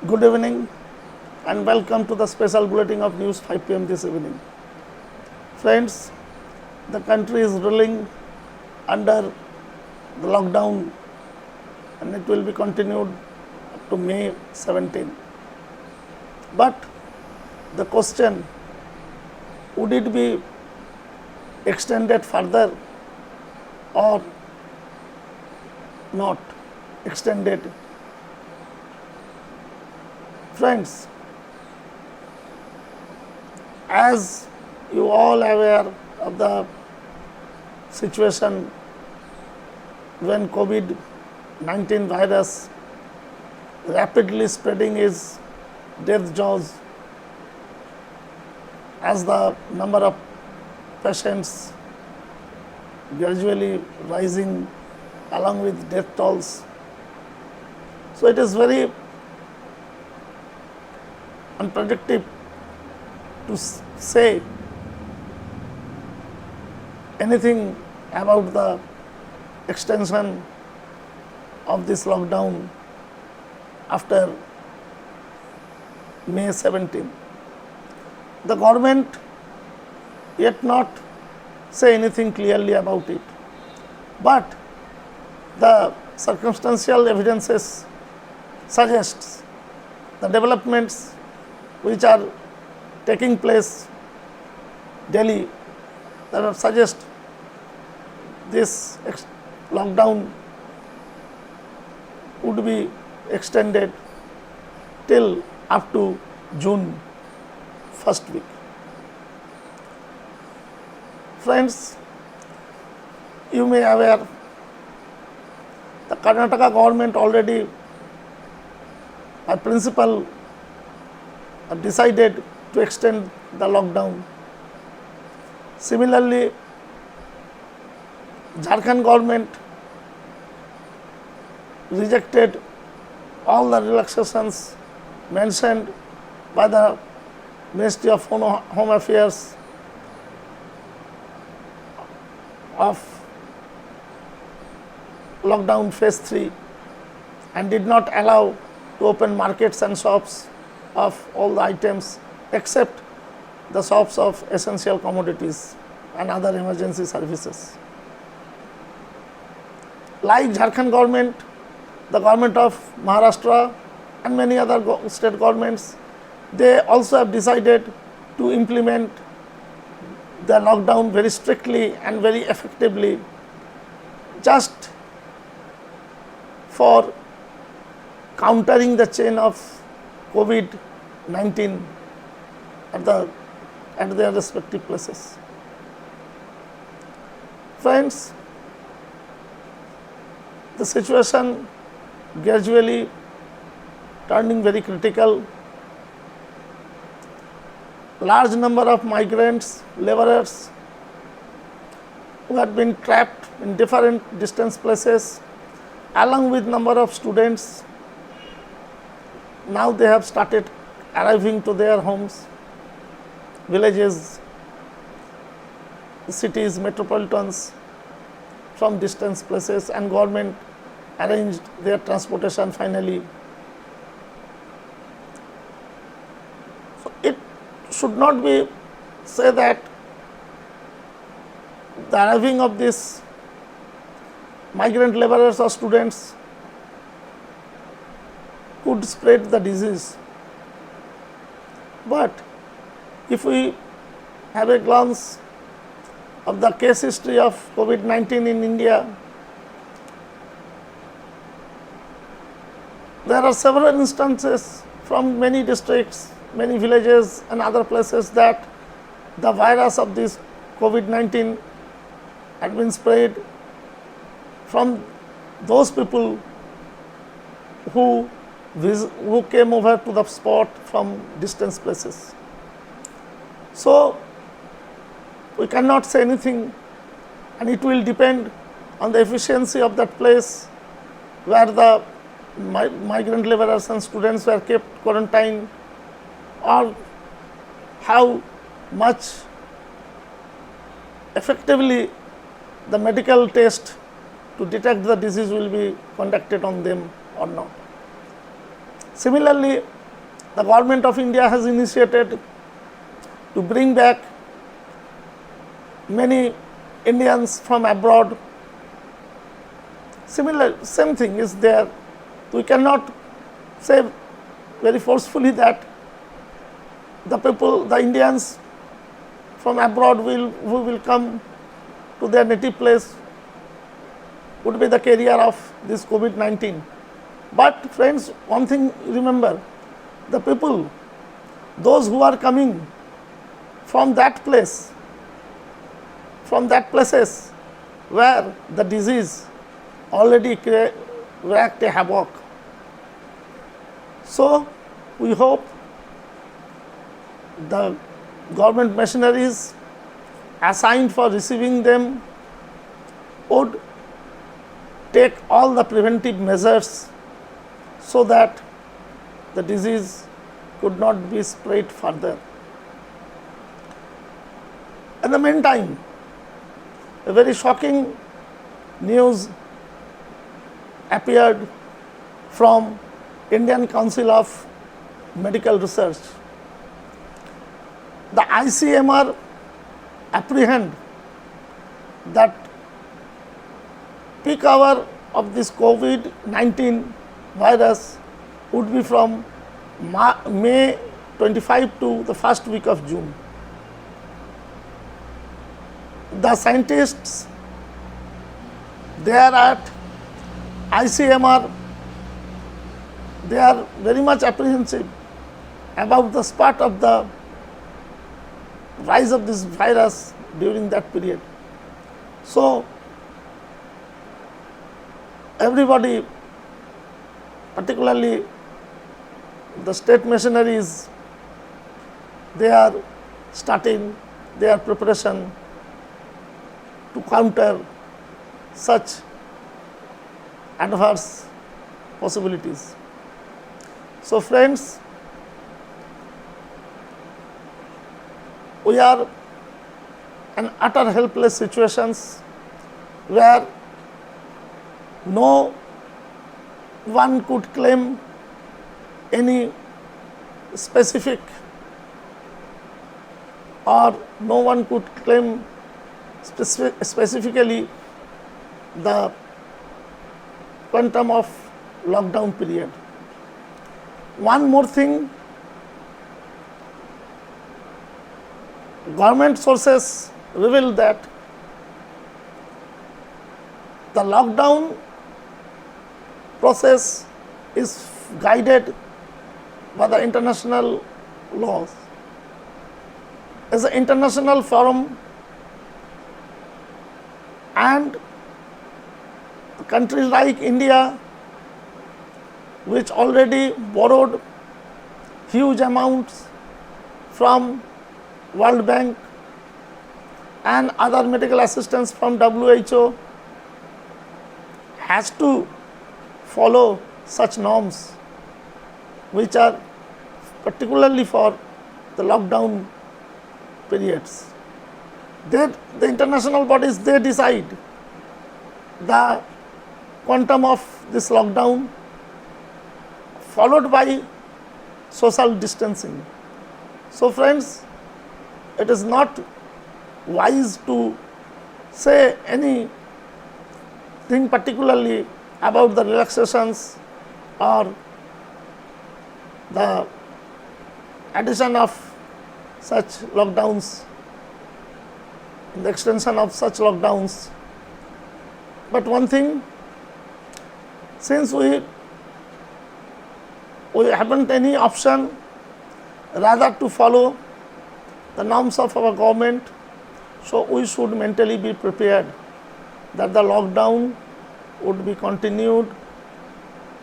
Good evening and welcome to the special bulletin of news 5 p.m. this evening. Friends, the country is rolling under the lockdown and it will be continued up to May 17. But the question, would it be extended further or not extended? Friends, as you all aware of the situation when COVID-19 virus rapidly spreading its death jaws as the number of patients gradually rising along with death tolls. So it is very unpredictable to say anything about the extension of this lockdown after May 17. The government yet not say anything clearly about it, but the circumstantial evidences suggests the developments which are taking place daily that suggest this lockdown would be extended till up to June first week. Friends, you may aware the Karnataka government already by principle decided to extend the lockdown. Similarly, Jharkhand government rejected all the relaxations mentioned by the Ministry of Home Affairs of lockdown phase 3 and did not allow to open markets and shops of all the items except the shops of essential commodities and other emergency services. Like Jharkhand government, the government of Maharashtra and many other state governments, they also have decided to implement the lockdown very strictly and very effectively just for countering the chain of COVID-19 at their respective places. Friends, the situation gradually turning very critical. Large number of migrants, laborers who had been trapped in different distance places, along with number of students, now they have started arriving to their homes, villages, cities, metropolitans from distance places, and government arranged their transportation finally. So it should not be say that the arriving of these migrant laborers or students could spread the disease. But if we have a glance of the case history of COVID-19 in India, there are several instances from many districts, many villages and other places that the virus of this COVID-19 had been spread from those people who came over to the spot from distant places. So we cannot say anything, and it will depend on the efficiency of that place where the migrant laborers and students were kept quarantined, or how much effectively the medical test to detect the disease will be conducted on them or not. Similarly, the government of India has initiated to bring back many Indians from abroad. Same thing is there. We cannot say very forcefully that the Indians from abroad who will come to their native place would be the carrier of this COVID-19. But friends, one thing remember, the people, those who are coming from that place, from that places where the disease already wreaked a havoc. So we hope the government machineries assigned for receiving them would take all the preventive measures so that the disease could not be spread further. In the meantime, a very shocking news appeared from Indian Council of Medical Research. The ICMR apprehend that peak hour of this COVID-19 virus would be from May 25 to the first week of June. The scientists there at ICMR, they are very much apprehensive about the spurt of the rise of this virus during that period. So everybody, particularly the state machineries, they are starting their preparation to counter such adverse possibilities. So friends, we are in utter helpless situations where no one could claim any specific, or no one could claim specifically the quantum of lockdown period. One more thing, government sources reveal that the lockdown process is guided by the international laws. As an international forum, and countries like India, which already borrowed huge amounts from World Bank and other medical assistance from WHO, has to follow such norms which are particularly for the lockdown periods. The international bodies, they decide the quantum of this lockdown, followed by social distancing. So friends, it is not wise to say anything particularly about the relaxations or the addition of such lockdowns, the extension of such lockdowns. But one thing, since we haven't any option rather to follow the norms of our government, so we should mentally be prepared that the lockdown would be continued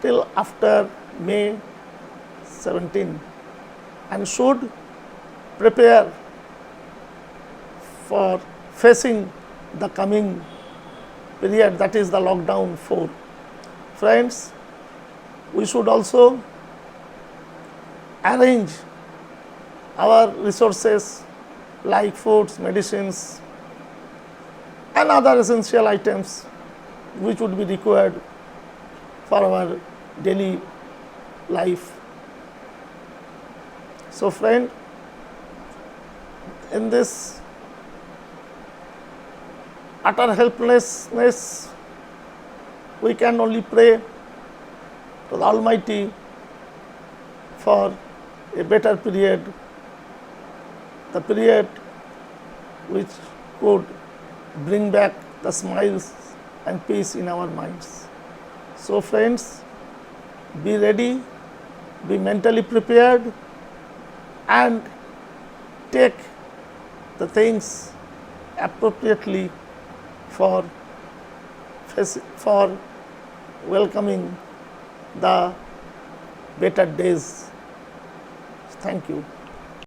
till after May 17, and should prepare for facing the coming period, that is the lockdown 4. Friends, we should also arrange our resources like foods, medicines and other essential items which would be required for our daily life. So friend, in this utter helplessness, we can only pray to the Almighty for a better period, the period which could bring back the smiles and peace in our minds. So friends, be ready, be mentally prepared, and take the things appropriately for welcoming the better days. Thank you.